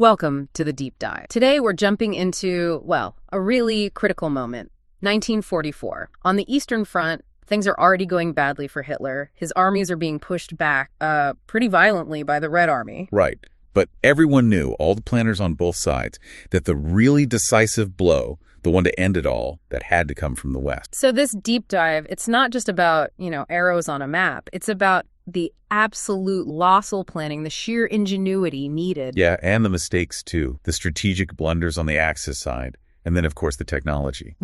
Welcome to the Deep Dive. Today we're jumping into, well, a really critical moment. 1944. On the Eastern Front, things are already going badly for Hitler. His armies are being pushed back pretty violently by the Red Army. Right. But everyone knew, all the planners on both sides, that the really decisive blow, the one to end it all, that had to come from the West. So this deep dive, it's not just about, arrows on a map. It's about the absolute colossal planning, the sheer ingenuity needed. Yeah, and the mistakes, too. The strategic blunders on the Axis side. And then, of course, the technology.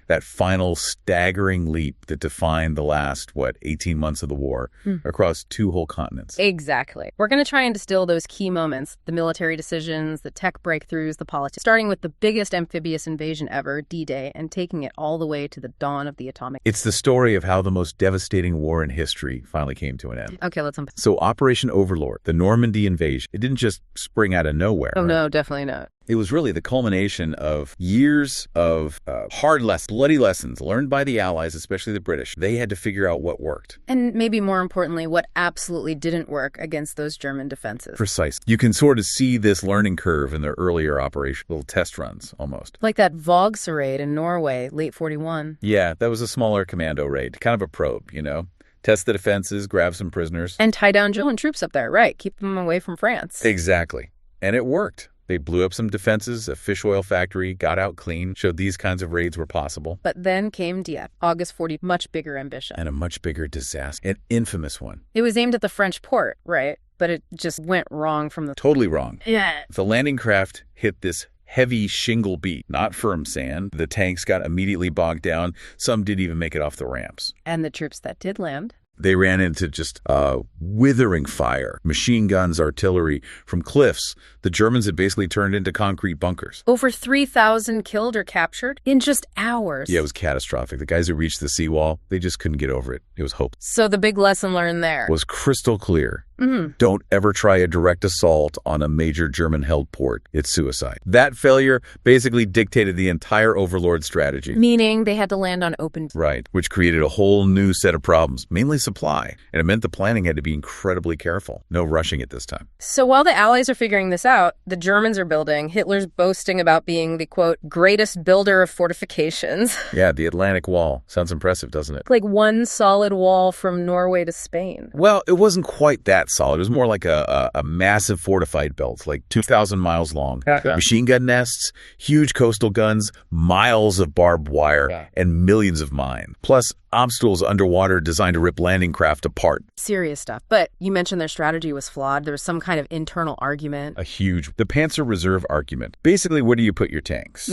That final staggering leap that defined the last, 18 months of the war across two whole continents. Exactly. We're going to try and distill those key moments, the military decisions, the tech breakthroughs, the politics, starting with the biggest amphibious invasion ever, D-Day, and taking it all the way to the dawn of the atomic. It's the story of how the most devastating war in history finally came to an end. Okay, let's unpack. So Operation Overlord, the Normandy invasion, it didn't just spring out of nowhere. Oh, right? no, definitely not. It was really the culmination of years of hard lessons, bloody lessons learned by the Allies, especially the British. They had to figure out what worked. And maybe more importantly, what absolutely didn't work against those German defenses. Precise. You can sort of see this learning curve in their earlier operation, little test runs almost. Like that Vogts raid in Norway, late 41. Yeah, that was a smaller commando raid, kind of a probe, Test the defenses, grab some prisoners. And tie down German troops up there, right? Keep them away from France. Exactly. And it worked. They blew up some defenses, a fish oil factory, got out clean, showed these kinds of raids were possible. But then came Dieppe, August 40, much bigger ambition. And a much bigger disaster, an infamous one. It was aimed at the French port, right? But it just went wrong from the... Totally wrong. Yeah. The landing craft hit this heavy shingle beach, not firm sand. The tanks got immediately bogged down. Some didn't even make it off the ramps. And the troops that did land... They ran into just withering fire, machine guns, artillery from cliffs. The Germans had basically turned into concrete bunkers. Over 3,000 killed or captured in just hours. Yeah, it was catastrophic. The guys who reached the seawall, they just couldn't get over it. It was hopeless. So the big lesson learned there was crystal clear. Don't ever try a direct assault on a major German-held port. It's suicide. That failure basically dictated the entire Overlord strategy. Meaning they had to land on open... Right, which created a whole new set of problems, mainly supply. And it meant the planning had to be incredibly careful. No rushing at this time. So while the Allies are figuring this out, the Germans are building. Hitler's boasting about being the, quote, greatest builder of fortifications. Yeah, the Atlantic Wall. Sounds impressive, doesn't it? Like one solid wall from Norway to Spain. Well, it wasn't quite that solid. It was more like a massive fortified belt, like 2,000 miles long. Yeah. Machine gun nests, huge coastal guns, miles of barbed wire, and millions of mines. Plus, obstacles underwater designed to rip landing craft apart. Serious stuff. But you mentioned their strategy was flawed. There was some kind of internal argument. The Panzer Reserve argument. Basically, where do you put your tanks?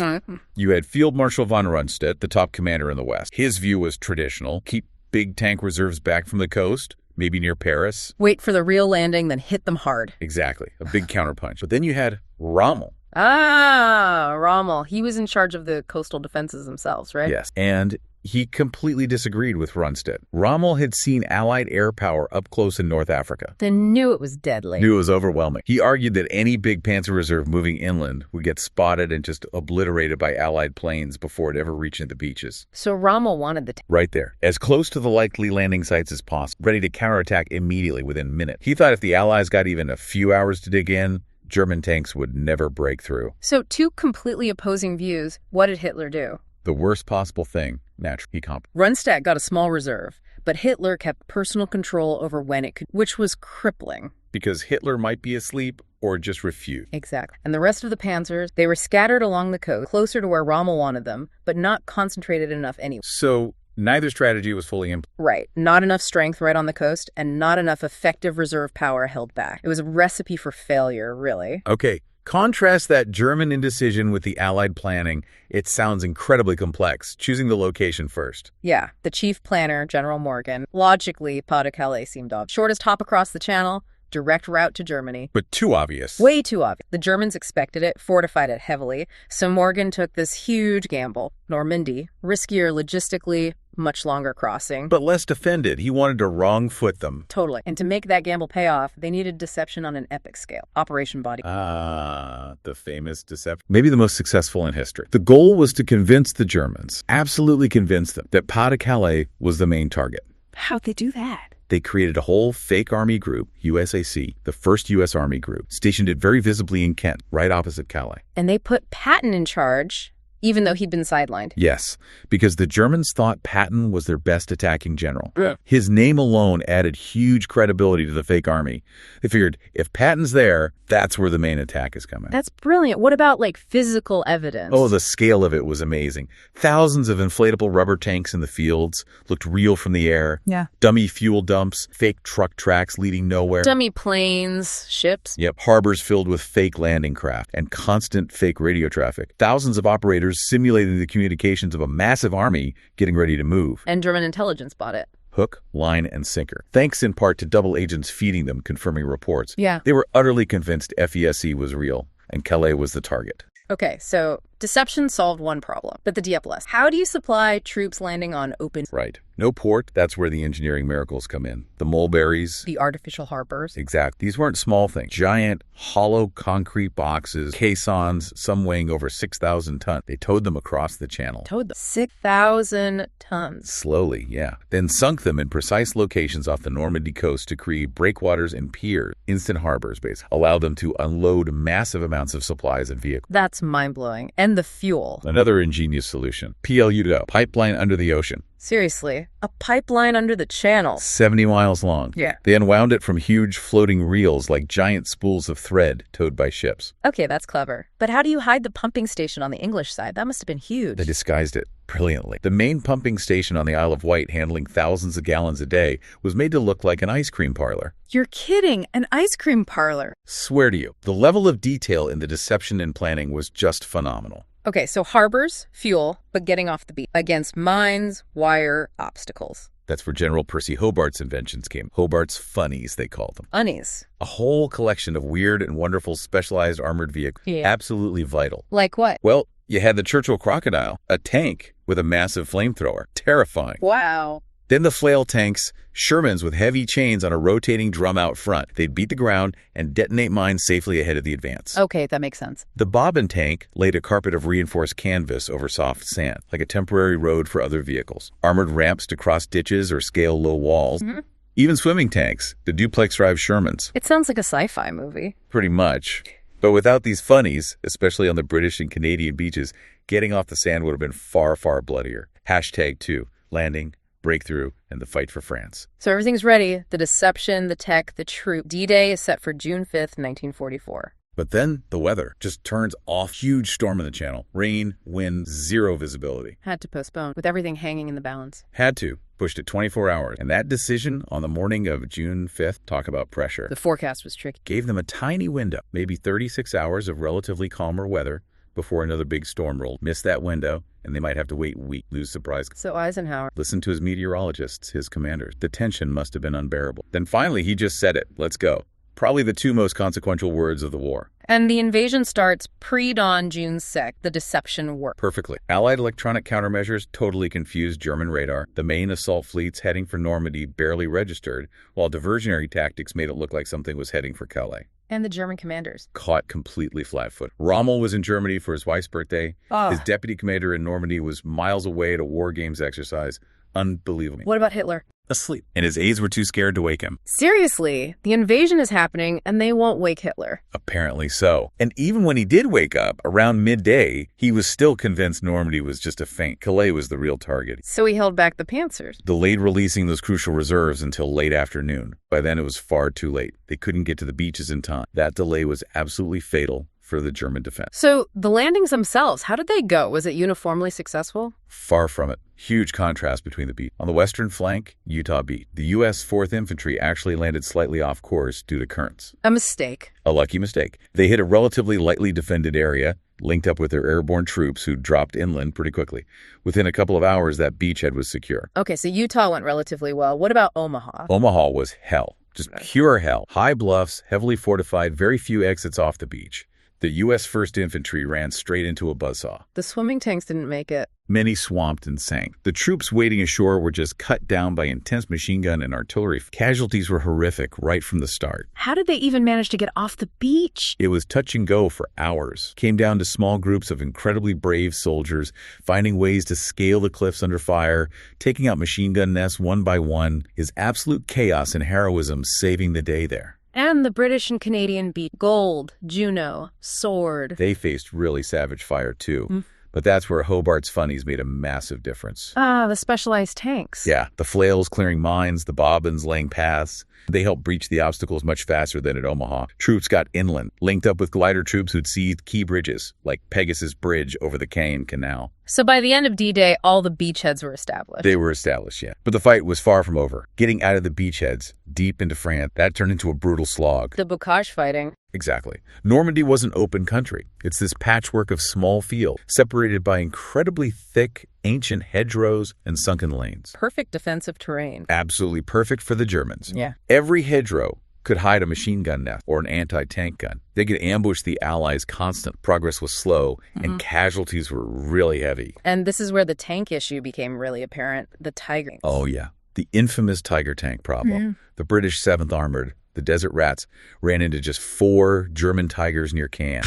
You had Field Marshal von Rundstedt, the top commander in the West. His view was traditional. Keep big tank reserves back from the coast. Maybe near Paris. Wait for the real landing, then hit them hard. Exactly. A big counterpunch. But then you had Rommel. Rommel. He was in charge of the coastal defenses themselves, right? Yes. And he completely disagreed with Rundstedt. Rommel had seen Allied air power up close in North Africa. Then knew it was deadly. Knew it was overwhelming. He argued that any big panzer reserve moving inland would get spotted and just obliterated by Allied planes before it ever reached the beaches. So Rommel wanted the... Right there. As close to the likely landing sites as possible, ready to counterattack immediately within minutes. He thought if the Allies got even a few hours to dig in, German tanks would never break through. So two completely opposing views. What did Hitler do? The worst possible thing, naturally, he compromised. Rundstedt got a small reserve, but Hitler kept personal control over when it could, which was crippling. Because Hitler might be asleep or just refuse. Exactly. And the rest of the panzers, they were scattered along the coast, closer to where Rommel wanted them, but not concentrated enough anyway. So neither strategy was fully implemented. Right. Not enough strength right on the coast, and not enough effective reserve power held back. It was a recipe for failure, really. Okay. Contrast that German indecision with the Allied planning. It sounds incredibly complex, choosing the location first. Yeah, the chief planner, General Morgan. Logically, Pas-de-Calais seemed obvious. Shortest hop across the channel, direct route to Germany. But too obvious. Way too obvious. The Germans expected it, fortified it heavily, so Morgan took this huge gamble. Normandy, riskier logistically, much longer crossing. But less defended. He wanted to wrong foot them. Totally. And to make that gamble pay off, they needed deception on an epic scale. Operation Body. The famous deception. Maybe the most successful in history. The goal was to convince the Germans, absolutely convince them, that Pas-de-Calais was the main target. How'd they do that? They created a whole fake army group, USAC, the first U.S. Army group, stationed it very visibly in Kent, right opposite Calais. And they put Patton in charge, even though he'd been sidelined. Yes, because the Germans thought Patton was their best attacking general. Yeah. His name alone added huge credibility to the fake army. They figured, if Patton's there, that's where the main attack is coming. That's brilliant. What about, like, physical evidence? Oh, the scale of it was amazing. Thousands of inflatable rubber tanks in the fields looked real from the air. Yeah. Dummy fuel dumps, fake truck tracks leading nowhere. Dummy planes, ships. Yep, harbors filled with fake landing craft and constant fake radio traffic. Thousands of operators simulating the communications of a massive army getting ready to move. And German intelligence bought it. Hook, line, and sinker. Thanks in part to double agents feeding them, confirming reports. Yeah. They were utterly convinced FESE was real and Calais was the target. Okay, so deception solved one problem, but the Dieppe less. How do you supply troops landing on open... Right. No port, that's where the engineering miracles come in. The mulberries. The artificial harbors. Exact. These weren't small things. Giant, hollow concrete boxes, caissons, some weighing over 6,000 tons. They towed them across the channel. Towed them. 6,000 tons. Slowly, yeah. Then sunk them in precise locations off the Normandy coast to create breakwaters and piers, instant harbors, basically. Allow them to unload massive amounts of supplies and vehicles. That's mind-blowing. And the fuel. Another ingenious solution. PLU, pipeline under the ocean. Seriously, a pipeline under the channel. 70 miles long. Yeah. They unwound it from huge floating reels like giant spools of thread towed by ships. Okay, that's clever. But how do you hide the pumping station on the English side? That must have been huge. They disguised it brilliantly. The main pumping station on the Isle of Wight, handling thousands of gallons a day, was made to look like an ice cream parlor. You're kidding. An ice cream parlor. Swear to you, the level of detail in the deception and planning was just phenomenal. Okay, so harbors, fuel, but getting off the beach against mines, wire, obstacles. That's where General Percy Hobart's inventions came. Hobart's funnies, they called them. Funnies. A whole collection of weird and wonderful specialized armored vehicles. Yeah. Absolutely vital. Like what? Well, you had the Churchill Crocodile, a tank with a massive flamethrower. Terrifying. Wow. Then the flail tanks, Shermans with heavy chains on a rotating drum out front. They'd beat the ground and detonate mines safely ahead of the advance. Okay, that makes sense. The bobbin tank laid a carpet of reinforced canvas over soft sand, like a temporary road for other vehicles. Armored ramps to cross ditches or scale low walls. Mm-hmm. Even swimming tanks, the duplex-drive Shermans. It sounds like a sci-fi movie. Pretty much. But without these funnies, especially on the British and Canadian beaches, getting off the sand would have been far, far bloodier. #2, landing, breakthrough, and the fight for France. So everything's ready. The deception, the tech, the troop. D-Day is set for June 5th, 1944. But then the weather just turns off. Huge storm in the channel. Rain, wind, zero visibility. Had to postpone, with everything hanging in the balance. Had to. Pushed it 24 hours. And that decision on the morning of June 5th, talk about pressure. The forecast was tricky. Gave them a tiny window, maybe 36 hours of relatively calmer weather before another big storm rolled. Miss that window, and they might have to wait a week, lose surprise. So Eisenhower. Listen to his meteorologists, his commanders. The tension must have been unbearable. Then finally, he just said it. Let's go. Probably the two most consequential words of the war. And the invasion starts pre-dawn June 2nd. The deception worked. Perfectly. Allied electronic countermeasures totally confused German radar. The main assault fleets heading for Normandy barely registered, while diversionary tactics made it look like something was heading for Calais. And the German commanders. Caught completely flat-footed. Rommel was in Germany for his wife's birthday. Oh. His deputy commander in Normandy was miles away at a war games exercise. Unbelievable. What about Hitler? Asleep. And his aides were too scared to wake him. Seriously, the invasion is happening and they won't wake Hitler. Apparently so. And even when he did wake up, around midday, he was still convinced Normandy was just a feint. Calais was the real target. So he held back the Panzers. Delayed releasing those crucial reserves until late afternoon. By then it was far too late. They couldn't get to the beaches in time. That delay was absolutely fatal for the German defense. So the landings themselves, how did they go? Was it uniformly successful? Far from it. Huge contrast between the beats. On the western flank, Utah beat. The U.S. 4th Infantry actually landed slightly off course due to currents. A mistake. A lucky mistake. They hit a relatively lightly defended area, linked up with their airborne troops who dropped inland pretty quickly. Within a couple of hours, that beachhead was secure. Okay, so Utah went relatively well. What about Omaha? Omaha was hell. Just pure hell. High bluffs, heavily fortified, very few exits off the beach. The U.S. 1st Infantry ran straight into a buzzsaw. The swimming tanks didn't make it. Many swamped and sank. The troops waiting ashore were just cut down by intense machine gun and artillery. Casualties were horrific right from the start. How did they even manage to get off the beach? It was touch and go for hours. Came down to small groups of incredibly brave soldiers, finding ways to scale the cliffs under fire, taking out machine gun nests one by one. Is absolute chaos and heroism saving the day there. And the British and Canadian beat Gold, Juno, Sword. They faced really savage fire too. But that's where Hobart's funnies made a massive difference. The specialized tanks. Yeah, the flails clearing mines, the bobbins laying paths. They helped breach the obstacles much faster than at Omaha. Troops got inland, linked up with glider troops who'd seized key bridges, like Pegasus Bridge over the Caen Canal. So by the end of D-Day, all the beachheads were established. They were established, yeah. But the fight was far from over. Getting out of the beachheads, deep into France, that turned into a brutal slog. The Bocage fighting. Exactly. Normandy wasn't open country. It's this patchwork of small fields, separated by incredibly thick, ancient hedgerows and sunken lanes. Perfect defensive terrain. Absolutely perfect for the Germans. Yeah. Every hedgerow could hide a machine gun nest or an anti-tank gun. They could ambush the Allies constant. Progress was slow, and casualties were really heavy. And this is where the tank issue became really apparent, the Tiger. Oh, yeah. The infamous Tiger tank problem. Yeah. The British 7th Armored, the Desert Rats, ran into just 4 German Tigers near Caen,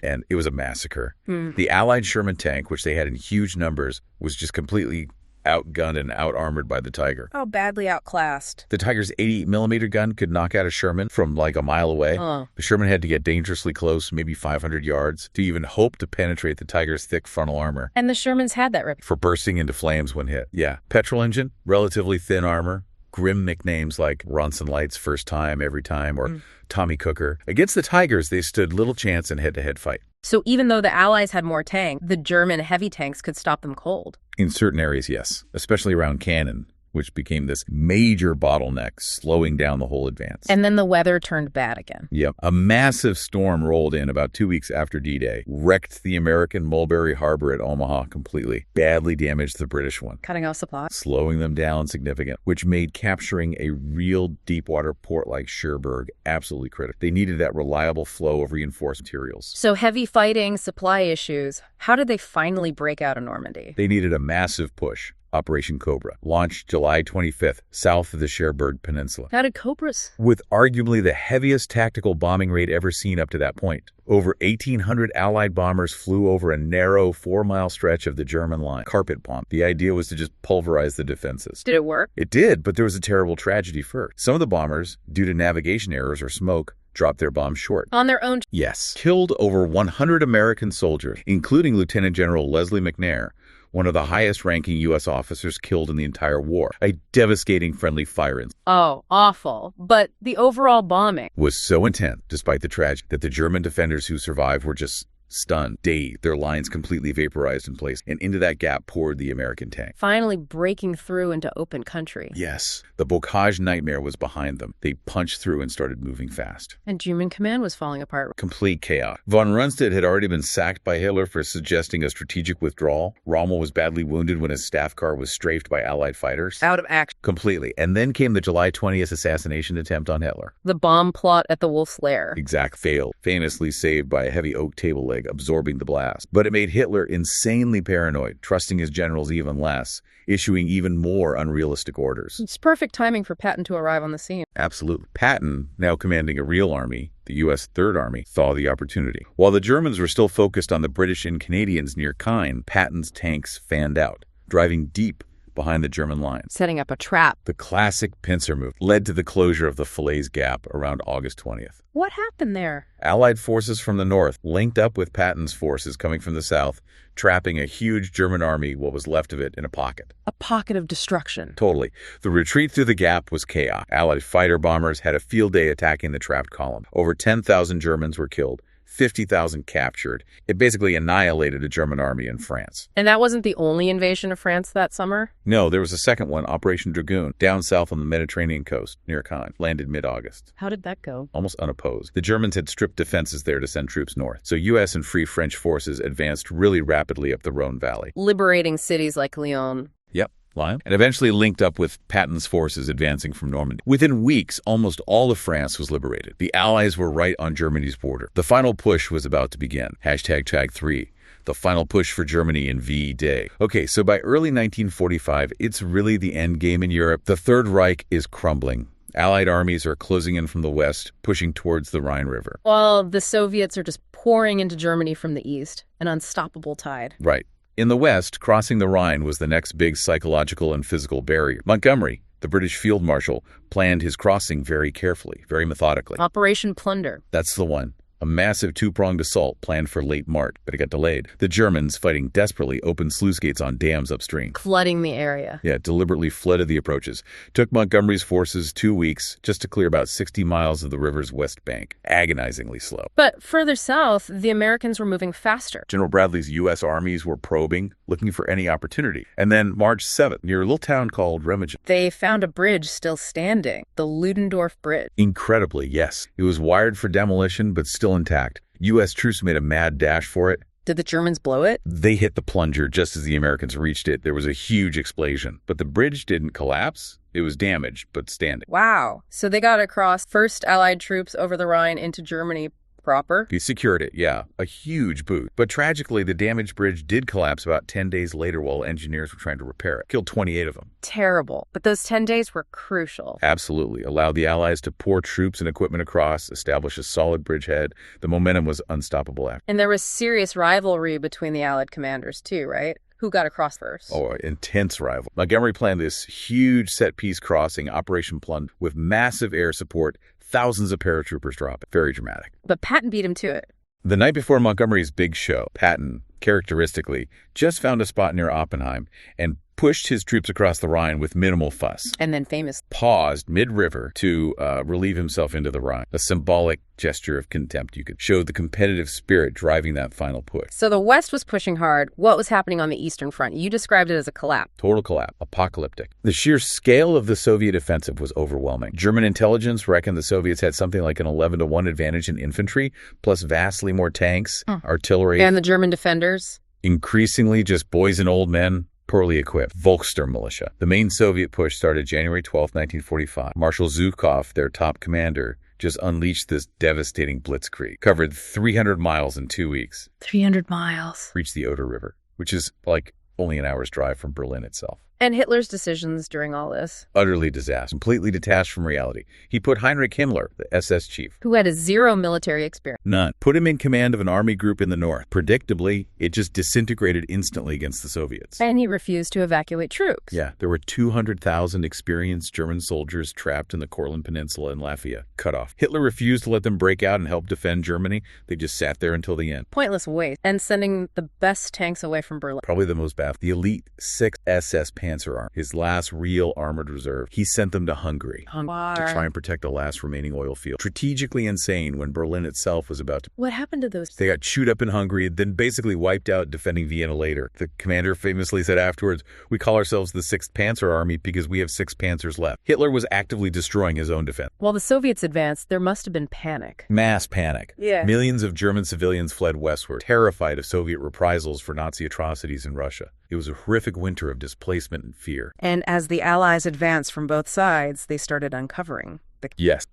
and it was a massacre. The Allied Sherman tank, which they had in huge numbers, was just completely outgunned and out-armored by the Tiger. Oh, badly outclassed. The Tiger's 88mm gun could knock out a Sherman from like a mile away. The Sherman had to get dangerously close, maybe 500 yards, to even hope to penetrate the Tiger's thick frontal armor. And the Shermans had that reputation. For bursting into flames when hit. Yeah. Petrol engine, relatively thin armor, grim nicknames like Ronson Light's First Time, Every Time, or Tommy Cooker. Against the Tigers, they stood little chance in head-to-head fight. So even though the Allies had more tanks, the German heavy tanks could stop them cold. In certain areas, yes, especially around Cannon, which became this major bottleneck, slowing down the whole advance. And then the weather turned bad again. Yep. A massive storm rolled in about 2 weeks after D-Day, wrecked the American Mulberry Harbor at Omaha completely, badly damaged the British one, Cutting off supply. slowing them down significant, which made capturing a real deep-water port like Cherbourg absolutely critical. They needed that reliable flow of reinforced materials. So heavy fighting, supply issues. How did they finally break out of Normandy? They needed a massive push. Operation Cobra, launched July 25th, south of the Cherbourg Peninsula. How did Cobras? With arguably the heaviest tactical bombing rate ever seen up to that point. Over 1,800 Allied bombers flew over a narrow 4-mile stretch of the German line, carpet bomb. The idea was to just pulverize the defenses. Did it work? It did, but there was a terrible tragedy first. Some of the bombers, due to navigation errors or smoke, dropped their bombs short. On their own? Yes. Killed over 100 American soldiers, including Lieutenant General Leslie McNair, one of the highest-ranking U.S. officers killed in the entire war. A devastating friendly fire incident. Oh, awful. But the overall bombing Was so intense, despite the tragedy, that the German defenders who survived were just stunned, dazed, their lines completely vaporized in place, and into that gap poured the American tank. finally breaking through into open country. Yes, the Bocage nightmare was behind them. They punched through and started moving fast. And German command was falling apart. Complete chaos. Von Rundstedt had already been sacked by Hitler for suggesting a strategic withdrawal. Rommel was badly wounded when his staff car was strafed by Allied fighters. Out of action. Completely. And then came the July 20th assassination attempt on Hitler. The bomb plot at the Wolf's Lair. Exact failed, famously saved by a heavy oak table leg absorbing the blast. But it made Hitler insanely paranoid, trusting his generals even less, issuing even more unrealistic orders. It's perfect timing for Patton to arrive on the scene. Absolutely. Patton, now commanding a real army, the U.S. Third Army, saw the opportunity. While the Germans were still focused on the British and Canadians near Caen, Patton's tanks fanned out, driving deep behind the German lines. Setting up a trap. The classic pincer move led to the closure of the Falaise Gap around August 20th. What happened there? Allied forces from the north linked up with Patton's forces coming from the south, trapping a huge German army, what was left of it, in a pocket. A pocket of destruction. Totally. The retreat through the gap was chaos. Allied fighter bombers had a field day attacking the trapped column. Over 10,000 Germans were killed. 50,000 captured. It basically annihilated a German army in France. And that wasn't the only invasion of France that summer? No, there was a second one, Operation Dragoon, down south on the Mediterranean coast, near Caen, landed mid-August. How did that go? Almost unopposed. The Germans had stripped defenses there to send troops north, so U.S. and Free French forces advanced really rapidly up the Rhone Valley. Liberating cities like Lyon. Yep. Lyon, and eventually linked up with Patton's forces advancing from Normandy. Within weeks, almost all of France was liberated. The Allies were right on Germany's border. The final push was about to begin. #Tag 3. the final push for Germany in V-Day. Okay, so by early 1945, it's really the end game in Europe. The Third Reich is crumbling. Allied armies are closing in from the west, pushing towards the Rhine River. While the Soviets are just pouring into Germany from the east, an unstoppable tide. Right. In the west, crossing the Rhine was the next big psychological and physical barrier. Montgomery, the British field marshal, planned his crossing very carefully, very methodically. Operation Plunder. That's the one. A massive two-pronged assault planned for late March, but it got delayed. The Germans, fighting desperately, opened sluice gates on dams upstream. Flooding the area. Yeah, deliberately flooded the approaches. Took Montgomery's forces 2 weeks just to clear about 60 miles of the river's west bank. Agonizingly slow. But further south, the Americans were moving faster. General Bradley's U.S. armies were probing, looking for any opportunity. And then March 7th, near a little town called Remagen, they found a bridge still standing, the Ludendorff Bridge. Incredibly, yes. It was wired for demolition, but still intact. U.S. troops made a mad dash for it. Did the Germans blow it? They hit the plunger just as the Americans reached it. There was a huge explosion. But the bridge didn't collapse. It was damaged, but standing. Wow. So they got across first Allied troops over the Rhine into Germany proper. He secured it, yeah. A huge boot. But tragically, the damaged bridge did collapse about 10 days later while engineers were trying to repair it. Killed 28 of them. Terrible. But those 10 days were crucial. Absolutely. Allowed the Allies to pour troops and equipment across, establish a solid bridgehead. The momentum was unstoppable after. And there was serious rivalry between the Allied commanders too, right? Who got across first? Oh, intense rival. Montgomery planned this huge set-piece crossing, Operation Plunder, with massive air support, thousands of paratroopers dropping. Very dramatic. But Patton beat him to it. The night before Montgomery's big show, Patton, characteristically, just found a spot near Oppenheim and pushed his troops across the Rhine with minimal fuss. And then paused mid-river to relieve himself into the Rhine. A symbolic gesture of contempt, you could show the competitive spirit driving that final push. So the West was pushing hard. What was happening on the Eastern Front? You described it as a collapse. Total collapse. Apocalyptic. The sheer scale of the Soviet offensive was overwhelming. German intelligence reckoned the Soviets had something like an 11-to-1 advantage in infantry, plus vastly more tanks, artillery. And the German defenders? Increasingly just boys and old men. Poorly equipped. Volkssturm militia. The main Soviet push started January 12, 1945. Marshal Zhukov, their top commander, just unleashed this devastating blitzkrieg. Covered 300 miles in 2 weeks. 300 miles. Reached the Oder River, which is like only an hour's drive from Berlin itself. And Hitler's decisions during all this? Utterly disastrous, completely detached from reality. He put Heinrich Himmler, the SS chief, who had zero military experience. None. Put him in command of an army group in the north. Predictably, it just disintegrated instantly against the Soviets. And he refused to evacuate troops. Yeah, there were 200,000 experienced German soldiers trapped in the Courland Peninsula in Latvia, cut off. Hitler refused to let them break out and help defend Germany. They just sat there until the end. Pointless waste. And sending the best tanks away from Berlin. Probably the most baffling. The elite 6th SS Panzer Army, his last real armored reserve. He sent them to Hungary to try and protect the last remaining oil field. Strategically insane when Berlin itself was about to... What happened to those? They got chewed up in Hungary, then basically wiped out defending Vienna later. The commander famously said afterwards, "We call ourselves the 6th Panzer Army because we have 6 panzers left." Hitler was actively destroying his own defense. While the Soviets advanced, there must have been panic. Mass panic. Yeah. Millions of German civilians fled westward, terrified of Soviet reprisals for Nazi atrocities in Russia. It was a horrific winter of displacement and fear. And as the Allies advanced from both sides, they started uncovering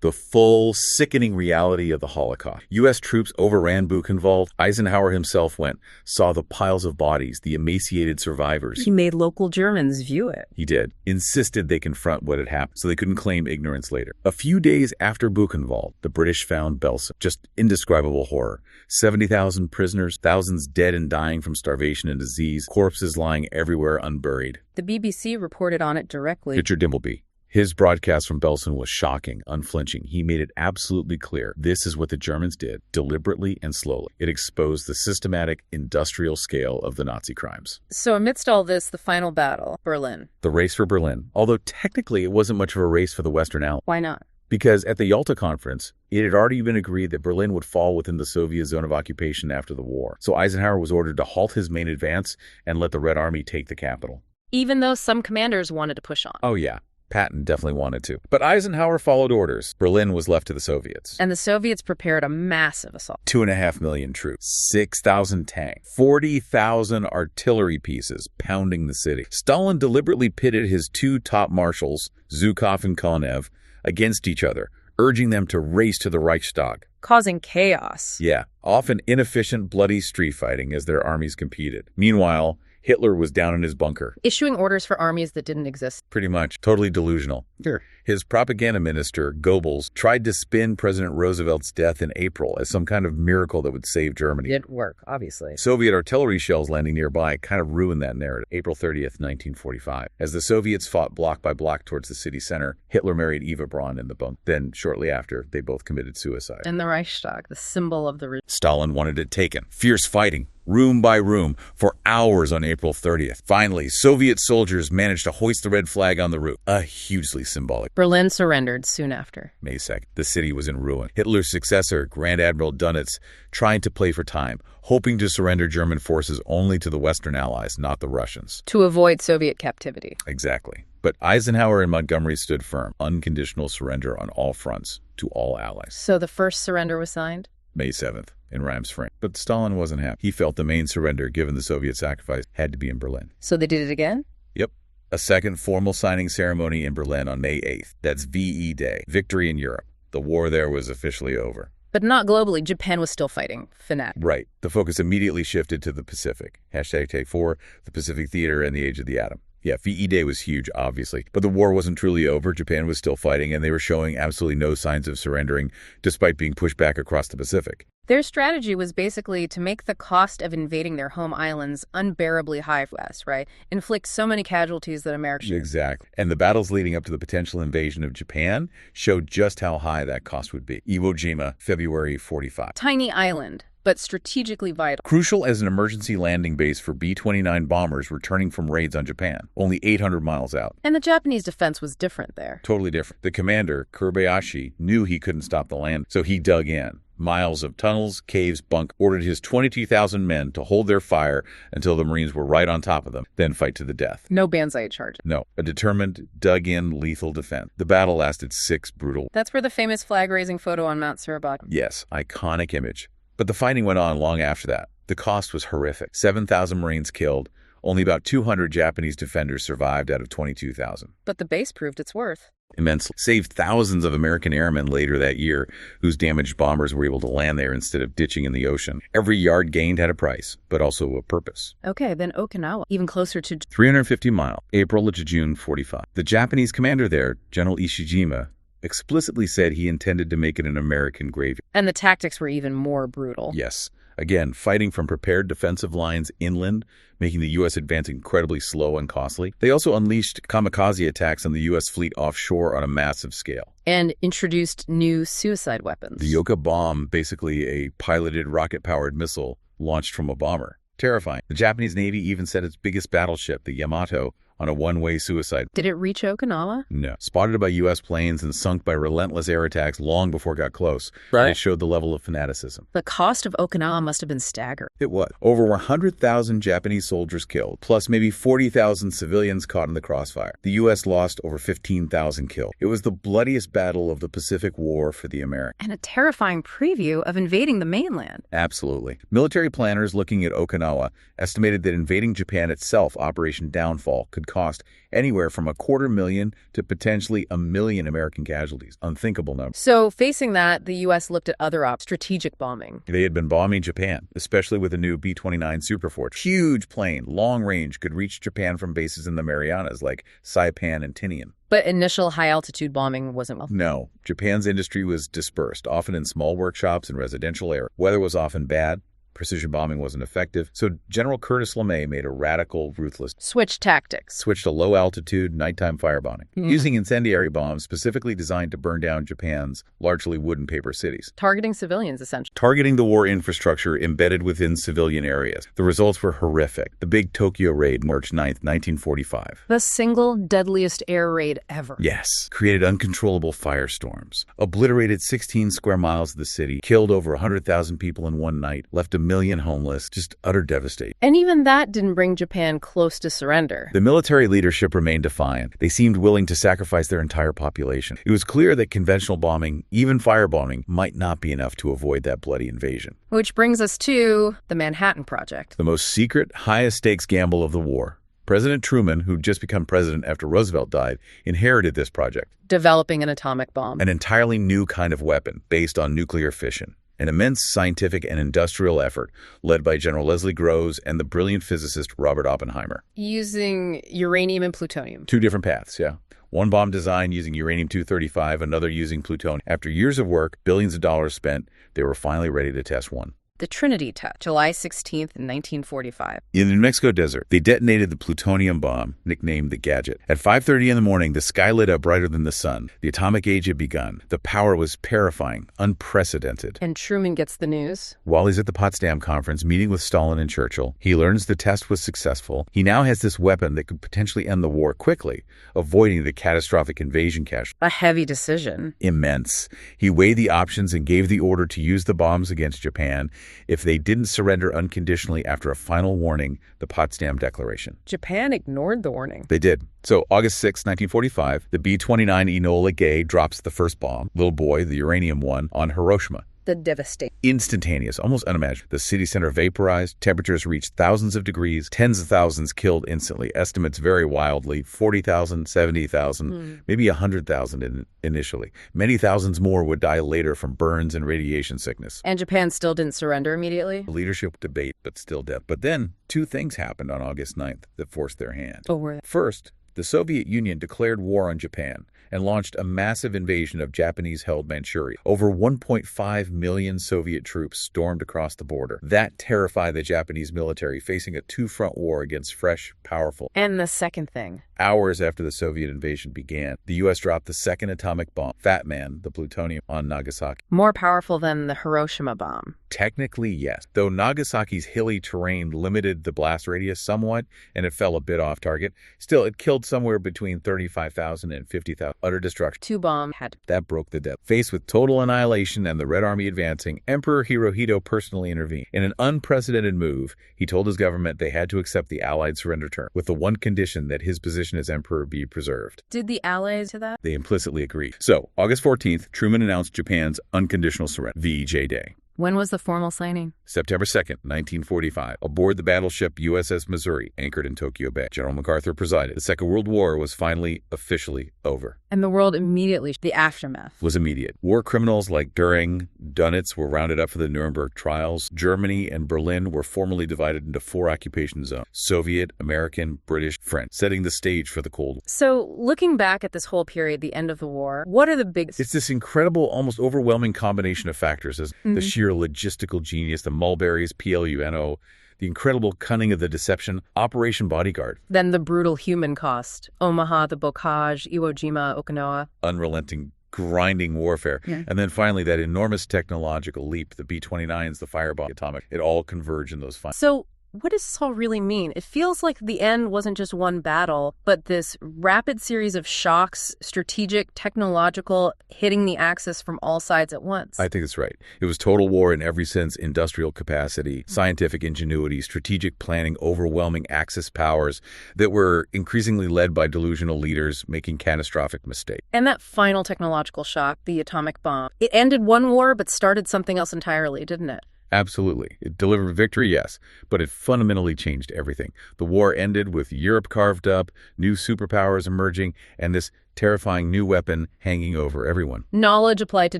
the full, sickening reality of the Holocaust. U.S. troops overran Buchenwald. Eisenhower himself went, saw the piles of bodies, the emaciated survivors. He made local Germans view it. He did. Insisted they confront what had happened so they couldn't claim ignorance later. A few days after Buchenwald, the British found Belsen. Just indescribable horror. 70,000 prisoners, thousands dead and dying from starvation and disease, corpses lying everywhere unburied. The BBC reported on it directly. Richard Dimbleby. His broadcast from Belsen was shocking, unflinching. He made it absolutely clear this is what the Germans did, deliberately and slowly. It exposed the systematic, industrial scale of the Nazi crimes. So amidst all this, the final battle, Berlin. The race for Berlin. Although technically it wasn't much of a race for the Western Allies. Why not? Because at the Yalta Conference, it had already been agreed that Berlin would fall within the Soviet zone of occupation after the war. So Eisenhower was ordered to halt his main advance and let the Red Army take the capital. Even though some commanders wanted to push on. Oh, yeah. Patton definitely wanted to. But Eisenhower followed orders. Berlin was left to the Soviets. And the Soviets prepared a massive assault. 2.5 million troops, 6,000 tanks, 40,000 artillery pieces pounding the city. Stalin deliberately pitted his two top marshals, Zhukov and Konev, against each other, urging them to race to the Reichstag. Causing chaos. Yeah, often inefficient, bloody street fighting as their armies competed. Meanwhile, Hitler was down in his bunker. Issuing orders for armies that didn't exist. Pretty much. Totally delusional. Sure. His propaganda minister, Goebbels, tried to spin President Roosevelt's death in April as some kind of miracle that would save Germany. It didn't work, obviously. Soviet artillery shells landing nearby kind of ruined that narrative. April 30th, 1945. As the Soviets fought block by block towards the city center, Hitler married Eva Braun in the bunker. Then, shortly after, they both committed suicide. And the Reichstag, the symbol of the... Stalin wanted it taken. Fierce fighting, room by room, for hours on April 30th. Finally, Soviet soldiers managed to hoist the red flag on the roof. A hugely symbolic. Berlin surrendered soon after. May 2nd. The city was in ruin. Hitler's successor, Grand Admiral Dönitz, tried to play for time, hoping to surrender German forces only to the Western Allies, not the Russians. To avoid Soviet captivity. Exactly. But Eisenhower and Montgomery stood firm. Unconditional surrender on all fronts to all allies. So the first surrender was signed? May 7th, in Reims, France. But Stalin wasn't happy. He felt the main surrender, given the Soviet sacrifice, had to be in Berlin. So they did it again? Yep. A second formal signing ceremony in Berlin on May 8th. That's VE Day. Victory in Europe. The war there was officially over. But not globally. Japan was still fighting. Fanatic. Right. The focus immediately shifted to the Pacific. Hashtag Take 4, the Pacific Theater, and the Age of the Atom. Yeah, VE Day was huge, obviously. But the war wasn't truly over. Japan was still fighting, and they were showing absolutely no signs of surrendering, despite being pushed back across the Pacific. Their strategy was basically to make the cost of invading their home islands unbearably high for us, right? Inflict so many casualties that America... Exactly. And the battles leading up to the potential invasion of Japan showed just how high that cost would be. Iwo Jima, February 45. Tiny island, but strategically vital. Crucial as an emergency landing base for B-29 bombers returning from raids on Japan, only 800 miles out. And the Japanese defense was different there. Totally different. The commander, Kobayashi, knew he couldn't stop the land, so he dug in. Miles of tunnels, caves, bunk, ordered his 22,000 men to hold their fire until the Marines were right on top of them, then fight to the death. No Banzai charges. No, a determined, dug-in, lethal defense. The battle lasted 6 brutal... That's where the famous flag-raising photo on Mount Surabaya... Yes, iconic image. But the fighting went on long after that. The cost was horrific. 7,000 Marines killed. Only about 200 Japanese defenders survived out of 22,000. But the base proved its worth. Immensely. Saved thousands of American airmen later that year whose damaged bombers were able to land there instead of ditching in the ocean. Every yard gained had a price, but also a purpose. Okay, then Okinawa, even closer to... 350 miles, April to June 45. The Japanese commander there, General Ishijima, explicitly said he intended to make it an American graveyard. And the tactics were even more brutal. Yes. Again, fighting from prepared defensive lines inland, making the U.S. advance incredibly slow and costly. They also unleashed kamikaze attacks on the U.S. fleet offshore on a massive scale. And introduced new suicide weapons. The Yoka bomb, basically a piloted rocket-powered missile launched from a bomber. Terrifying. The Japanese Navy even sent its biggest battleship, the Yamato, on a one-way suicide. Did it reach Okinawa? No. Spotted by U.S. planes and sunk by relentless air attacks long before it got close. Right. It showed the level of fanaticism. The cost of Okinawa must have been staggering. It was. Over 100,000 Japanese soldiers killed, plus maybe 40,000 civilians caught in the crossfire. The U.S. lost over 15,000 killed. It was the bloodiest battle of the Pacific War for the Americans. And a terrifying preview of invading the mainland. Absolutely. Military planners looking at Okinawa estimated that invading Japan itself, Operation Downfall, could cost anywhere from 250,000 to potentially 1 million American casualties. Unthinkable number. So facing that, the U.S. looked at other strategic bombing. They had been bombing Japan, especially with a new B-29 Superfortress. Huge plane, long range, could reach Japan from bases in the Marianas like Saipan and Tinian. But initial high-altitude bombing wasn't well. No. Japan's industry was dispersed, often in small workshops and residential areas. Weather was often bad. Precision bombing wasn't effective, so General Curtis LeMay made a radical, ruthless switch tactics. Switched to low-altitude, nighttime firebombing, using incendiary bombs specifically designed to burn down Japan's largely wood and paper cities. Targeting civilians, essentially. Targeting the war infrastructure embedded within civilian areas. The results were horrific. The big Tokyo raid, March 9th, 1945. The single deadliest air raid ever. Yes. Created uncontrollable firestorms. Obliterated 16 square miles of the city. Killed over 100,000 people in one night. Left 1 million homeless. Just utter devastation. And even that didn't bring Japan close to surrender. The military leadership remained defiant. They seemed willing to sacrifice their entire population. It was clear that conventional bombing, even firebombing, might not be enough to avoid that bloody invasion. Which brings us to the Manhattan Project. The most secret, highest stakes gamble of the war. President Truman, who'd just become president after Roosevelt died, inherited this project. Developing an atomic bomb. An entirely new kind of weapon based on nuclear fission. An immense scientific and industrial effort led by General Leslie Groves and the brilliant physicist Robert Oppenheimer. Using uranium and plutonium. 2 different paths, yeah. One bomb designed using uranium-235, another using plutonium. After years of work, billions of dollars spent, they were finally ready to test one. The Trinity test, July 16th, 1945. In the New Mexico desert, they detonated the plutonium bomb, nicknamed the Gadget. At 5:30 in the morning, the sky lit up brighter than the sun. The atomic age had begun. The power was terrifying, unprecedented. And Truman gets the news. While he's at the Potsdam Conference meeting with Stalin and Churchill, he learns the test was successful. He now has this weapon that could potentially end the war quickly, avoiding the catastrophic invasion casualties. A heavy decision. Immense. He weighed the options and gave the order to use the bombs against Japan if they didn't surrender unconditionally after a final warning, the Potsdam Declaration. Japan ignored the warning. They did. So August 6, 1945, the B-29 Enola Gay drops the first bomb, little boy, the uranium one, on Hiroshima. The devastation. Instantaneous, almost unimaginable. The city center vaporized, temperatures reached thousands of degrees, tens of thousands killed instantly. Estimates vary wildly, 40,000, 70,000, maybe 100,000 initially. Many thousands more would die later from burns and radiation sickness. And Japan still didn't surrender immediately? Leadership debate, but still death. But then 2 things happened on August 9th that forced their hand. Oh, were they? First, the Soviet Union declared war on Japan and launched a massive invasion of Japanese-held Manchuria. Over 1.5 million Soviet troops stormed across the border. That terrified the Japanese military, facing a 2-front war against fresh, powerful. And the second thing. Hours after the Soviet invasion began, the U.S. dropped the second atomic bomb, Fat Man, the plutonium, on Nagasaki. More powerful than the Hiroshima bomb. Technically, yes. Though Nagasaki's hilly terrain limited the blast radius somewhat, and it fell a bit off target, still, it killed somewhere between 35,000 and 50,000. Utter destruction. 2 bombs had. That broke the death. Faced with total annihilation and the Red Army advancing, Emperor Hirohito personally intervened. In an unprecedented move, he told his government they had to accept the Allied surrender term, with the one condition that his position as emperor be preserved. Did the Allies to that? They implicitly agreed. So, August 14th, Truman announced Japan's unconditional surrender, VJ Day. When was the formal signing? September 2nd, 1945, aboard the battleship USS Missouri, anchored in Tokyo Bay. General MacArthur presided. The Second World War was finally officially over. And the world immediately, the aftermath. Was immediate. War criminals like Goering, Dönitz were rounded up for the Nuremberg trials. Germany and Berlin were formally divided into 4 occupation zones: Soviet, American, British, French, setting the stage for the Cold War. So, looking back at this whole period, the end of the war, what are the big... It's this incredible, almost overwhelming combination of factors as the sheer logistical genius, the Mulberries, PLUNO, the incredible cunning of the deception, Operation Bodyguard. Then the brutal human cost, Omaha, the Bocage, Iwo Jima, Okinawa. Unrelenting, grinding warfare. Yeah. And then finally that enormous technological leap, the B-29s, the fireball, atomic, it all converged in those final. So what does this all really mean? It feels like the end wasn't just one battle, but this rapid series of shocks, strategic, technological, hitting the axis from all sides at once. I think that's right. It was total war in every sense: industrial capacity, scientific ingenuity, strategic planning, overwhelming Axis powers that were increasingly led by delusional leaders making catastrophic mistakes. And that final technological shock, the atomic bomb, it ended one war but started something else entirely, didn't it? Absolutely. It delivered victory, yes, but it fundamentally changed everything. The war ended with Europe carved up, new superpowers emerging, and this terrifying new weapon hanging over everyone. Knowledge applied to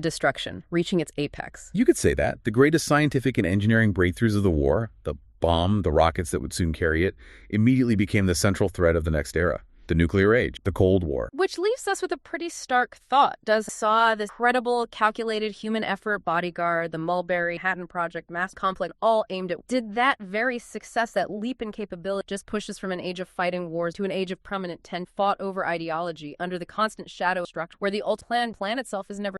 destruction, reaching its apex. You could say that. The greatest scientific and engineering breakthroughs of the war, the bomb, the rockets that would soon carry it, immediately became the central threat of the next era. The nuclear age, the Cold War. Which leaves us with a pretty stark thought. Saw this credible, calculated human effort, Bodyguard, the Mulberry, Manhattan Project, Mass Complex, all aimed at... Did that very success, that leap in capability, just push us from an age of fighting wars to an age of permanent tension, fought over ideology, under the constant shadow structure, where the old plan itself is never...